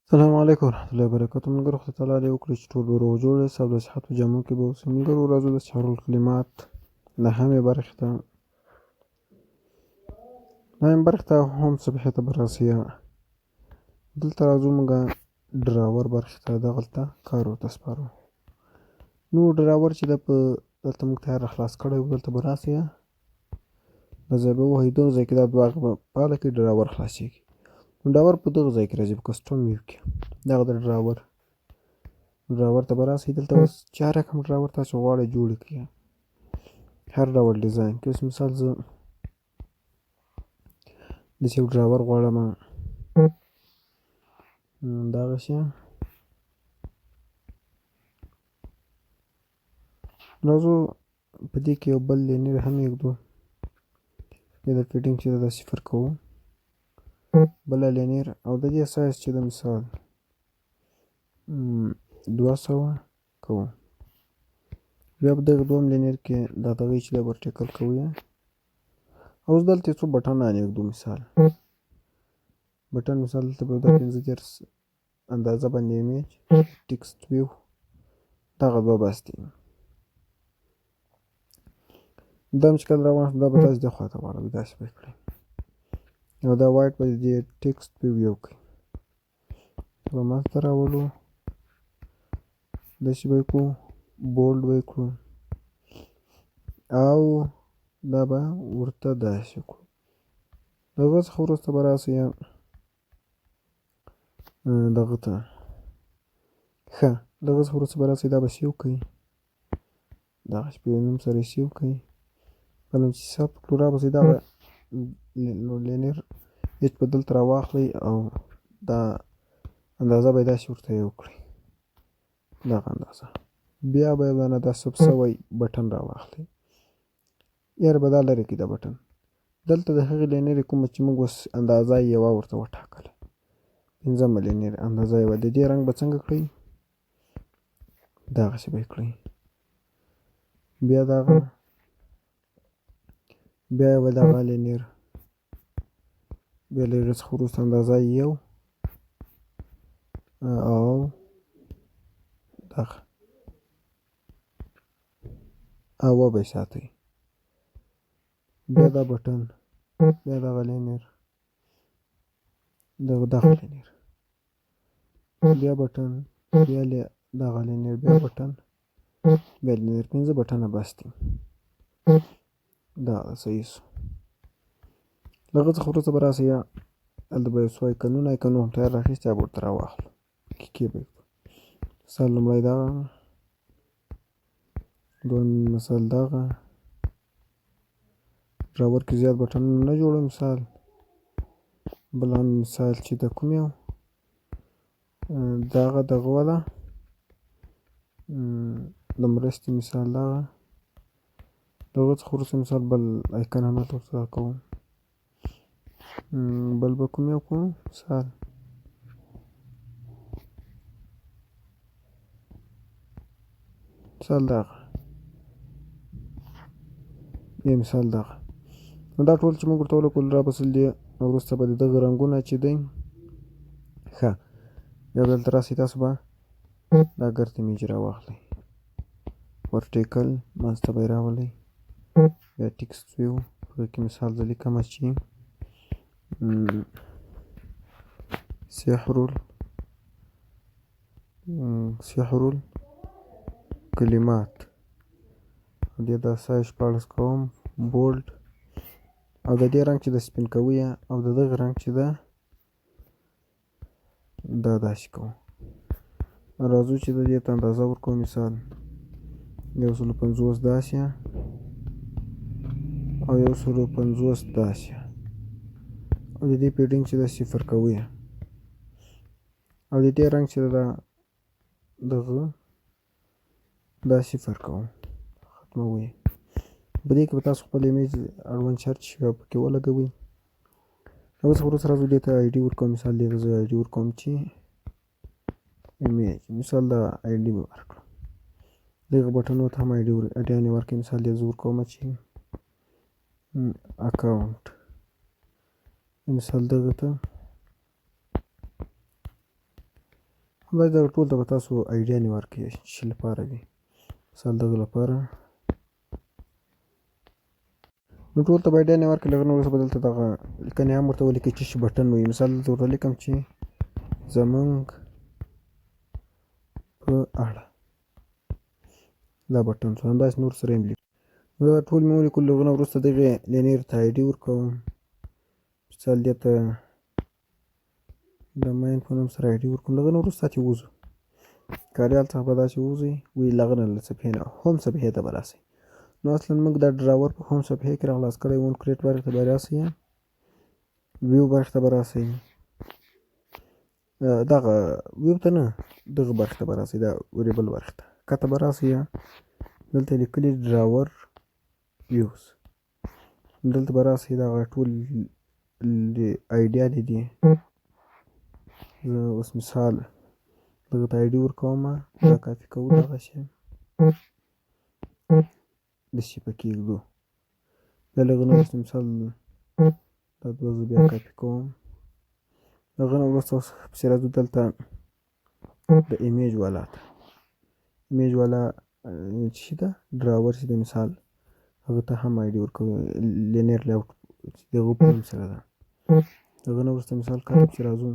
السلام علیکم ورحمة الله وبرکاته. ملګرو خدای تعالی دې وکړي چې ټول به روغ جوړ یاست او د صحت په جامو کې به اوسئ. ملګرو راځو د شهر الکلمات نهمې برخې ته هم صفحې ته به راسئ. دلته راځو موږ ډراور برخې ته. دغلته کار ورته سپارو. نو ډراور چې ده په دلته موږ تیار خلاص کړی و، دلته به راسئ، دا ځای به ووهئ. دغه ځای کې دا دوه به فعاله کړئ، ډراور خلاصېږي. نو ډراور په دغه ځای کې راځي، په کسټم ویو کې. دغه د ډراور ته به راسئ. دلته اوس چې هر رقم ډراور تاسو غواړئ جوړ کړئ، هر ډول ډیزاین کې. اوس مثال زه داسې یو ډراور غواړم، دغسې راځو په دې کې یو بل لینیر هم یږدو. یا د فیډینګ چې دا صفر کوو، بله لینیر، او د دې سایز چې د مثال 200 کوو. بیا په دغه دویم لینیر کې دا دغه چې د ورټیکل کوو. اوس دلته څو بټنان یږدو. مثال بټن مثال دلته به د 15 اندازه باندې ایمیج ټکسټ ویو، دغه دوه بس دي. دا چې کله روان شو دا به داسې دې خوا ته واړوئ، داسې به یې کړئ، او دا وایټ به د دې ټکسټ ویو یو کړئ. به منځته راولو، داسې به یې کړو، بولډ به یې کړو، او دا به ورته داسې کړو. د هغه څخه وروسته به راسئ دغه ته، ښه، د هغه څخه وروسته به راسئ، دا به سیو کړئ، دغسې په یو نوم سره یې سیو کړئ. کله چې ثبت کړو راباسئ، دغه لینیر ایچ به دلته راواخلئ، او دا اندازه به یې داسې ورته یو کړئ، دغه اندازه. بیا به یې دانه دا ثبت شوی بټن راواخلئ، یاره به دا لرې کړئ دا بټن. دلته د هغې لینیر کومه چې موږ اوس اندازه یې یوه ورته وټاکله، 5مه لینیر اندازه یوه. د دې رنګ به څنګه کړئ؟ دغسې به یې کړئ. بیا دغه بیا یې به دغه لینیر، بیا له هغې څخه وروسته اندازه یې یو، او دغه اوه به یې ساتئ. بیا دا بټن، بیا دغه لینیر، دغه لینیر، بیا بټن، بیا دغه لینیر، بیا بټن، بیا لینیر. 5 بټنه بس دي. دا صحیح شو. له هغه څخه وروسته به راسئ، هلته به یو څو آیکنونه هم تیار راخیستي، هغه به ورته راواخلو، کیکې به یې کړو. مثال لومړی دغه، دویم مثال دغه. ډراور کې زیات بټنونه نه جوړوو. مثال بل هم مثال چې د کوم یو دغه والا د مرستې مثال دغه. د هغه څخه وروسته مثال بل آیکن هم هلته ورته کوو. بل به کوم یو کوو؟ مثال دغه، یا مثال دغه. نو دا ټول چې موږ ورته ولګولو راباسل دي، وروسته به د دغه رنګونه چې دی، ښه، بیا به دلته راسئ، تاسو به دا ګرد ایمیج راواخلئ، ورټیکل منځ ته به یې راولئ، بیا ټکسټ ویو، په هغې کې مثال زه لیکمه چې سحر الکلمات، او دې دا سایز 14 کوم، بولډ، او د دې رنګ چې د سپین کوئ، او د دغه رنګ چې ده دا داسې کوو. راځو چې د دې ته اندازه ورکوو. مثال 150 داسې، او 150 داسې، او د دې پیډینګ چې ده صفر کوئ، او د دې رنګ چې ده دغه دا صفر کوو، ختموئ. په دې کې به تاسو خپل ایمیج اړوند شرط شي او پکې ولګوئ. هغه څخه وروسته راځو دې ته آی ډي ورکوم. مثال دې ته زه آی ډي ورکوم چې ایمیج، مثال دا آی ډي مې ورکړه. دغه بټنو ته هم آی ډي یعنې ورکړئ. مثال دې زه ورکوم چې اکاونټ، مثال دغه ته همداسې دغه ټول ته به تاسو ایډیانې ورکړئ چې لپاره وي. مثال دغه لپاره نو ټول ته به ایډیانې ورکړئ. له هغه نه وروسته به دلته دغه لیکنې هم ورته ولیکئ چې بټن وي. مثال دلته ورته لیکم چې زموږ په اړه دا بټن شو. همداسې نور سره یې لیکو. نو دا ټول مې ولیکل. له هغه نه وروسته دغې لینیر ته آی ډي ورکوم. مثال دې ته د مین په نوم سره آی ډي ورکوم. له هغه نه وروسته تاسې ووځو. کاریال څخه به داسې ووځئ. وایي له هغه نه له صفحې نه هوم صفحې ته به راسئ. نو اصلا موږ دا ډراور په هوم صفحې کې راخلاص کړی وو. کریټ برخې ته به راسئ. ویو برخې ته به راسئ. دغه ویو ته نه دغه برخې ته به راسئ. دا وریبل برخې ته کته به راسئ. دلته یې لیکلي ډراور ویوز. دلته به راسئ. دغه ټول ایډیانې دي. زه اوس مثال دغه ته آی ډي ورکوم. دا کاپي کوو. دغسې داسې په کېږدو. بیا له هغه نه وروسته مثال دا دوه زه بیا کاپي کوم. له هغه نه وروسته اوس پسې راځو دلته د ایمیج والا ته. ایمیج والا چې شي ده ډراور چې ده مثال هغه ته هم آی ډي ورکوو. لینیر لیاوټ چې د هغه په نوم سره ده. له هغه نه وروسته مثال کاپي پسې راځو.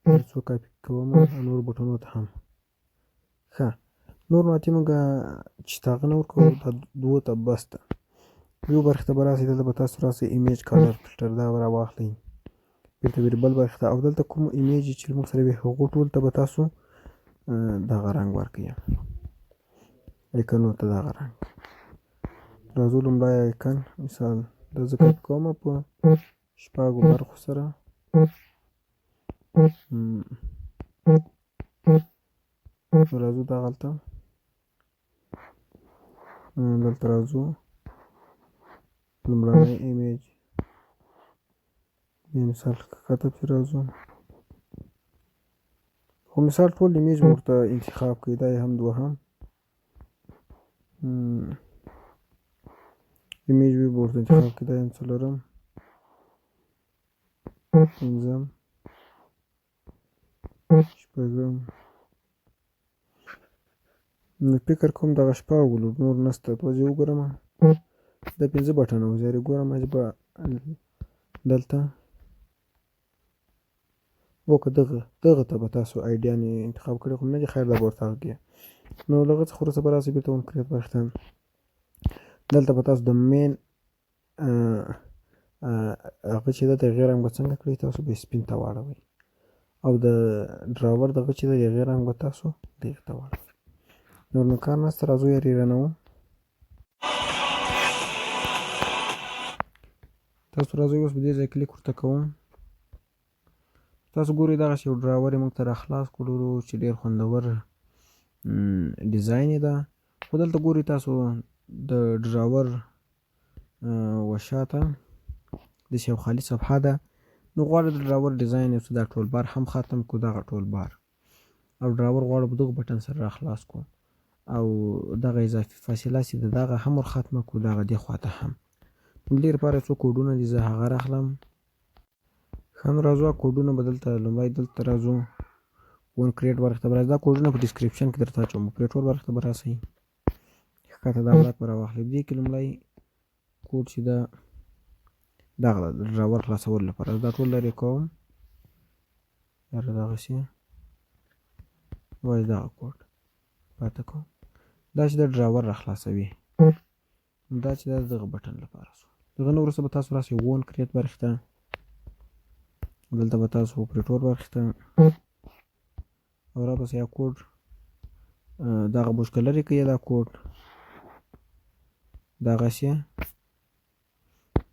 یو څو کاپي کوم نور بټنو ته هم. ښه نور نو اتې موږ چې د هغه نه ورکوو دا دوو ته بس ده. ویو برخې ته به راسئ. دلته به تاسو راسئ ایمیج کلر فلټر دا به راواخلئ. بیرته ویریبل برخې ته او دلته کوم ایمیج چې موږ سره وي هغو ټول ته به تاسو دغه رنګ ورکړئ. ایکنو ته دغه رنګ. راځو لومړی ایکن مثال دا زه کاپي کوم په شپږو برخو سره. راځو دغلته دلته راځو لومړنی ایمیج بیا مثال کښته پسې راځو. خو مثال ټول ایمیج ورته انتخاب کړئ. دا یې هم دوهم ایمیج وی ورته انتخاب کړئ. دا یې هم څلورم پنځم شپږم. نو فکر کوم دغه شپږ ولو نور نشته. توجه وګورم دا پنځه بټنه وو. زیارې ګورم چې به دلته وکړه دغه ته به تاسو ایډیانې انتخاب کړئ خو نه دي. خیر دا به ورته هغه نو له هغه څخه وروسته به راسئ بېرته ون کریټ برخې ته. دلته به تاسو د مین هغه چې ده د هغې رنګ به څنګه کړئ. تاسو به یې سپین ته واړوئ او د ډراور دغه چې ده د هغې رنګ به تاسو دغې ته واړوئ. نور نو کار نشته. راځو یارې رانوو. تاسو راځئ اوس په دې ځای کلیک ورته کوم. تاسو ګورئ دغسې یو ډراور یې موږ ته راخلاص کړلو چې ډېر خوندور ډیزاین یې ده. خو دلته ګورئ تاسو د ډراور وشاته داسې یو خالي صفحه ده. نو غواړو د ډراور ډیزاین یو څه دا ټول بار هم ختم کړو. دغه ټول بار او ډراور غواړو په دغه بټن سره راخلاص کړو او دغه اضافي فاصله چې ده دغه هم ور ختمه کړو. دغه دې خواته هم نو دې لپاره څو کوډونه دي زه هغه راخلم. ښه نو راځو کوډونه به دلته لومړی دلته راځو ون کریټ برخې ته به راسئ. دا کوډونه په ډسکرپشن کې درته اچوم. اپریټور برخې ته به راسئ. ښکته دا بلاک به راواخلئ. دې کې لومړی کوډ چې ده دغه د ډراور خلاصولو لپاره دا ټول لرې کوم. یاره دغسې وایي دغه کوډ پاته کوم. دا چې د ډراور راخلاصوي دا چې دا دغه بټن لپاره شو. دغه نه وروسته به تاسو راسئ ون کریټ برخې ته. دلته به تاسو اپریټور برخې ته او راپسې یا کوډ دغه مشکل لرې کړئ. دا کوډ دغسې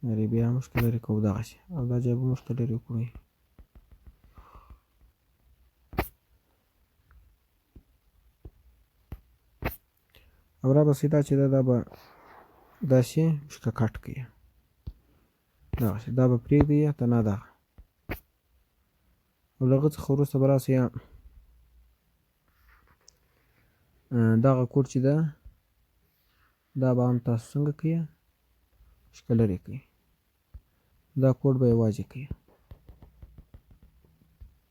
یارې بیا مشکل لرې کوو دغسې او دا ځای به مشکل لرې کړئ. او راپسې دا چې دا به داسې مشکه کټ کړئ. دغسې دا به پرېږدئ ته نه دغه او له هغه څخه وروسته به راسئ دغه کوډ چې ده دا به هم تاسو څنګه کړئ مشکه لرې کړئ. دا کوډ به یوازې کړئ.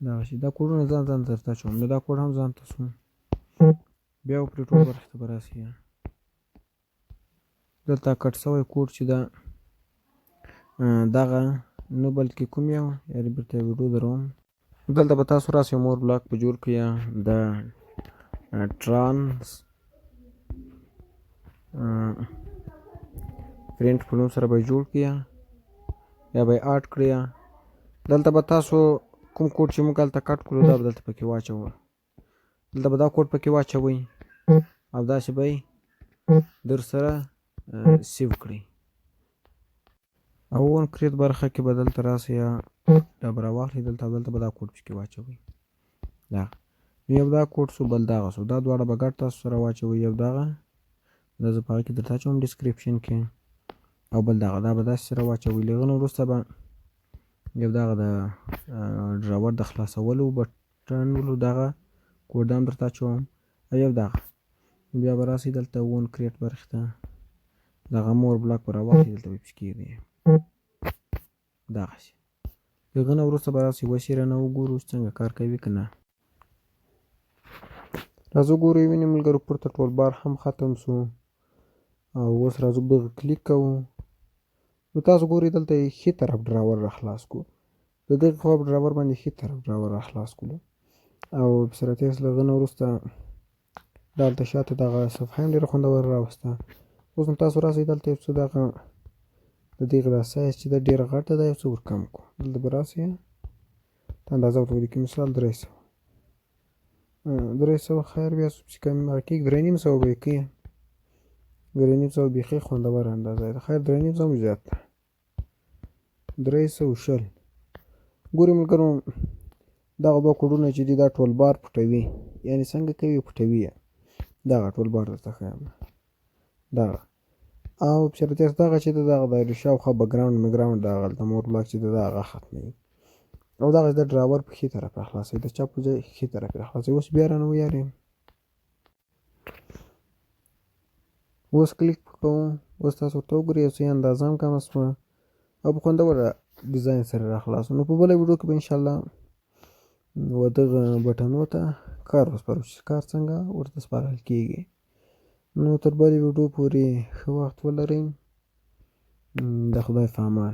دغسې دا کوډونه ځان درته اچوم. نو دا کوډ هم ځان ته شو. بیا پرې ټول برخې ته به راسئ. دلته کټ شوی کوډ چې دا دغه نه بلکې کوم یو یعنې بیرته ویډیو دروم. دلته به تاسو راسئ مور بلاک په جوړ کړئ د ټرانس پرنټ په نوم سره به یې جوړ کړئ یا به یې اډ کړئ. دلته به تاسو کوم کوډ چې موږ هلته کټ کړو دا به دلته پکې واچوئ. دلته به دا کوډ پکې واچوئ او داسې به یې در سره سیو کړئ. او ون کریټ برخه کې به دلته راسئ دا به راواخلئ دلته او دلته به دا کوډ پکې واچوئ. یو دا کوډ شو بل دغه شو. دا دواړه به ګډ تاسو سره واچوئ. یو دغه دا زه په هغه کې درته اچوم ډسکریپشن کې او بل دغه دا به داسې سره واچوئ. له هغه نه وروسته به یو دغه د ډراور د خلاصولو بټن دغه کوډ هم درته اچوم او یو دغه. بیا به راسئ دلته ون کریټ برخې ته دغه مور بلاک به راواخلئ دلته به یې پکې کېږدئ دغسې. د هغه نه وروسته به راسئ اوس یې رانه وګورو چې څنګه کار کوي که نه. راځو ګورو وینې ملګرو پورته ټول بار هم ختم شو او اوس راځو دغه کلیک کوو. نو تاسو ګورئ دلته یې ښي طرف ډراور را خلاص کړو. د دغې خوا په ډراور باندې ښي طرف ډراور را خلاص کړو او سرتیس له هغه نه وروسته دلته شاته دغه صفحه هم ډېره خوندوره راوسته. اوس نو تاسو راسئ دلته یو څه دغه د دغې دا سایز چې ده ډېره غټه ده یو څه ورکم کړو. دلته به راسئ ته اندازه ورته ولیکئ مثال 300 خیر بیا چې کم هغه کېږي 350 به یې کړي. 350 بیخي خوندوره اندازه ده. خیر 350 هم زیات ده 320. ګورئ ملګرو دغه دوه کوډونه چې دي دا ټول بار پټوي. یعنې څنګه کوي پټوي یې دغه ټول بار درته ښیم دغه او چېرته دغه چې دغه د شاوخوا بکګراونډ میګراونډ دغه هلته مور بلاک چې د هغه ختموي او دغه د ډراور په ښي طرف راخلاصوي د چپ په ځای ښي طرف راخلاصوي. اوس بیا رانه ویارئ اوس کلیک کوو. اوس تاسو ورته وګورئ یو څه اندازه هم کمه شوه او په خوندوره ډیزاین سره راخلاص. نو په بله ویډیو کې به انشاءالله و دغه بټنو ته کار وسپارو چې کار څنګه ورته سپارل کېږي. نو تر بلې ویډیو پورې ښه وخت ولرئ. د خدای په امان.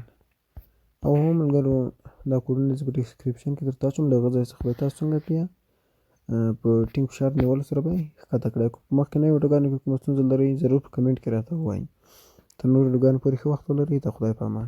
او هم ملګرو دا کوډونه زه په ډسکریپشن کې درته اچوم له هغه ځای څخه به تاسو څنګه کړئ په ټینګ فشار نیولو سره به یې ښکته کړئ. په مخکینیو ویډیوګانو کې کومه ستونزه لرئ ضرور په کمنټ کې راته ووایئ. تر نورو ویډیوګانو پورې ښه وخت ولرئ. د خدای په امان.